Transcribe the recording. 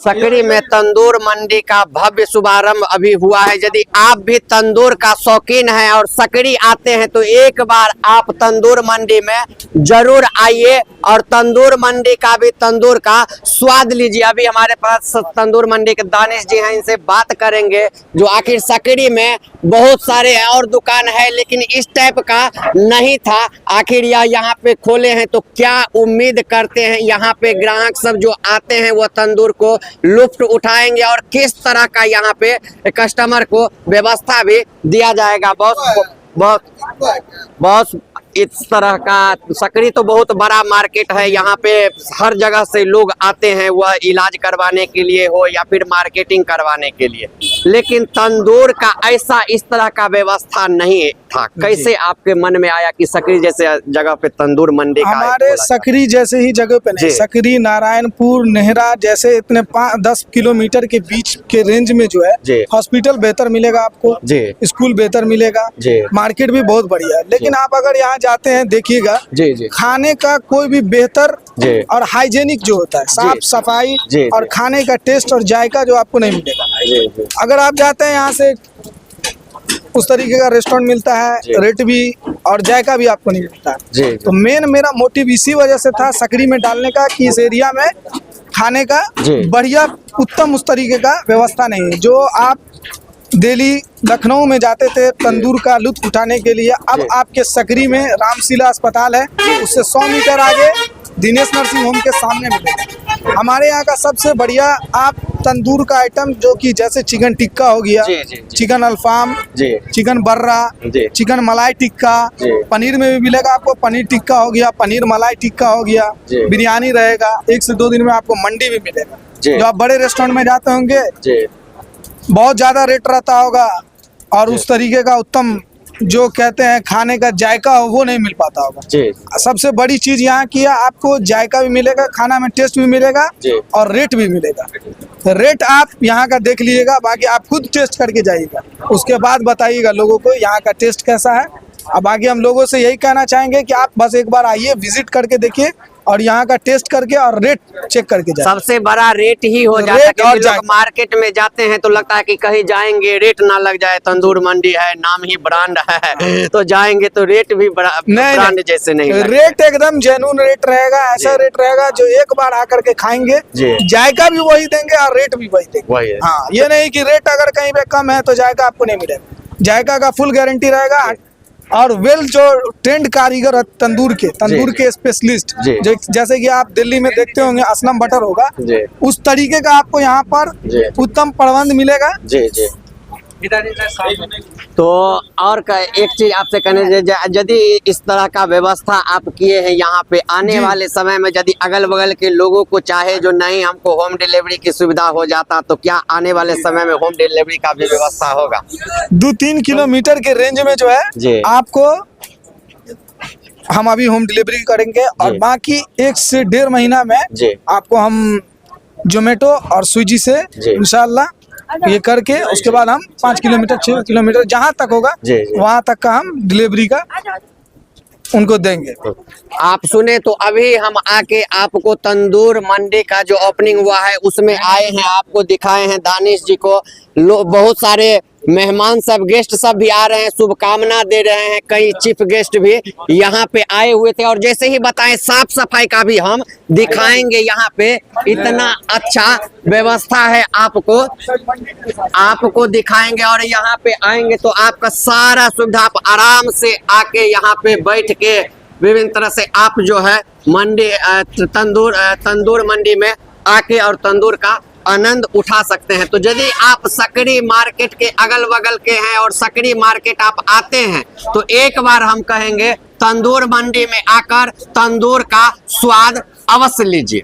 सकरी में तंदूर मंडी का भव्य शुभारंभ अभी हुआ है। यदि आप भी तंदूर का शौकीन हैं और सकरी आते हैं तो एक बार आप तंदूर मंडी में जरूर आइए और तंदूर मंडी का भी तंदूर का स्वाद लीजिए। अभी हमारे पास तंदूर मंडी के दानिश जी हैं, इनसे बात करेंगे जो आखिर सकरी में बहुत सारे और दुकान है लेकिन इस टाइप का नहीं था। आखिर यहाँ पे खोले हैं तो क्या उम्मीद करते हैं यहाँ पे ग्राहक सब जो आते हैं वो तंदूर को लुफ्त उठाएंगे और किस तरह का यहाँ पे कस्टमर को व्यवस्था भी दिया जाएगा। बहुत इस तरह का सकरी तो बहुत बड़ा मार्केट है, यहाँ पे हर जगह से लोग आते हैं वह इलाज करवाने के लिए हो या फिर मार्केटिंग करवाने के लिए, लेकिन तंदूर का ऐसा इस तरह का व्यवस्था नहीं था। कैसे आपके मन में आया कि सकरी जैसे जगह पे तंदूर मंडी का? हमारे सकरी जैसे ही जगह पे नहीं, सकरी नारायणपुर नेहरा जैसे इतने 10 किलोमीटर के बीच के रेंज में जो है हॉस्पिटल बेहतर मिलेगा आपको, स्कूल बेहतर मिलेगा, मार्केट भी बहुत बढ़िया है। लेकिन आप अगर यहाँ जाते हैं देखिएगा खाने का कोई भी बेहतर और हाइजेनिक जो होता है, साफ सफाई और खाने का टेस्ट और जायका जो आपको नहीं मिलेगा। अगर आप जाते हैं यहाँ से उस तरीके का रेस्टोरेंट मिलता है, रेट भी और जायका भी आपको नहीं मिलता है। तो मेन मेरा मोटिव इसी वजह से था सकरी में डालने का कि इस एरिया में खाने का बढ़िया उत्तम उस तरीके का व्यवस्था नहीं है। जो आप दिल्ली लखनऊ में जाते थे तंदूर का लुत्फ उठाने के लिए, अब आपके सकरी में रामशिला अस्पताल है, उससे 100 मीटर आगे दिनेश नर्सिंग होम के सामने मिलेगा। हमारे यहाँ का सबसे बढ़िया आप तंदूर का आइटम जो कि जैसे चिकन टिक्का हो गया, चिकन अल्फाम, चिकन बर्रा, चिकन मलाई टिक्का, पनीर में भी मिलेगा आपको, पनीर टिक्का हो गया, पनीर मलाई टिक्का हो गया, बिरयानी रहेगा। 1 से 2 दिन में आपको मंडी भी मिलेगा। जो आप बड़े रेस्टोरेंट में जाते होंगे बहुत ज्यादा रेट रहता होगा और उस तरीके का उत्तम जो कहते हैं खाने का जायका हो वो नहीं मिल पाता होगा। सबसे बड़ी चीज यहाँ की है, आपको जायका भी मिलेगा, खाना में टेस्ट भी मिलेगा और रेट भी मिलेगा। रेट आप यहाँ का देख लीजिएगा, बाकी आप खुद टेस्ट करके जाइएगा, उसके बाद बताइएगा लोगों को यहाँ का टेस्ट कैसा है। अब बाकी हम लोगों से यही कहना चाहेंगे कि आप बस एक बार आइए, विजिट करके देखिए और यहाँ का टेस्ट करके और रेट चेक करके जाए। सबसे बड़ा रेट ही हो जाता है क्योंकि लोग मार्केट में जाते हैं तो लगता है कि कहीं जाएंगे रेट ना लग जाए, तंदूर मंडी है, नाम ही ब्रांड है तो जाएंगे तो रेट भी ब्रांड जैसे नहीं। रेट एकदम जेन्युइन रेट रहेगा, ऐसा रेट रहेगा जो एक बार आकर के खाएंगे जायका भी वही देंगे और रेट भी वही देंगे। हाँ, ये नहीं कि रेट अगर कहीं पे कम है तो जायका आपको नहीं मिलेगा, जायका का फुल गारंटी रहेगा। और जो ट्रेंड कारीगर है तंदूर के स्पेशलिस्ट, जो जैसे कि आप दिल्ली में देखते होंगे असलम बटर होगा, उस तरीके का आपको यहाँ पर उत्तम प्रबंध मिलेगा। तो और एक चीज आपसे कहने, यदि इस तरह का व्यवस्था आप किए हैं यहाँ पे, आने वाले समय में यदि अगल बगल के लोगों को चाहे जो नहीं हमको होम डिलीवरी की सुविधा हो जाता तो क्या आने वाले समय में होम डिलीवरी का भी व्यवस्था होगा? 2-3 किलोमीटर के रेंज में जो है आपको हम अभी होम डिलीवरी करेंगे और बाकी 1 से 1.5 महीना में आपको हम जोमेटो और स्विगी से इंशाल्लाह ये करके उसके बाद हम 5 किलोमीटर 6 किलोमीटर जहाँ तक होगा वहाँ तक का हम डिलीवरी का उनको देंगे। आप सुने तो अभी हम आके आपको तंदूर मंडी का जो ओपनिंग हुआ है उसमें आए हैं, आपको दिखाए हैं दानिश जी को। बहुत सारे मेहमान सब गेस्ट सब भी आ रहे हैं, शुभकामना दे रहे हैं, कई चीफ गेस्ट भी यहाँ पे आए हुए थे और जैसे ही बताएं साफ सफाई का भी हम दिखाएंगे। यहाँ पे इतना अच्छा व्यवस्था है, आपको दिखाएंगे और यहाँ पे आएंगे तो आपका सारा सुविधा आप आराम से आके यहाँ पे बैठ के विभिन्न तरह से आप जो है मंडी तंदूर मंडी में आके और तंदूर का आनंद उठा सकते हैं। तो यदि आप सकरी मार्केट के अगल बगल के हैं और सकरी मार्केट आप आते हैं तो एक बार हम कहेंगे तंदूर मंडी में आकर तंदूर का स्वाद अवश्य लीजिए।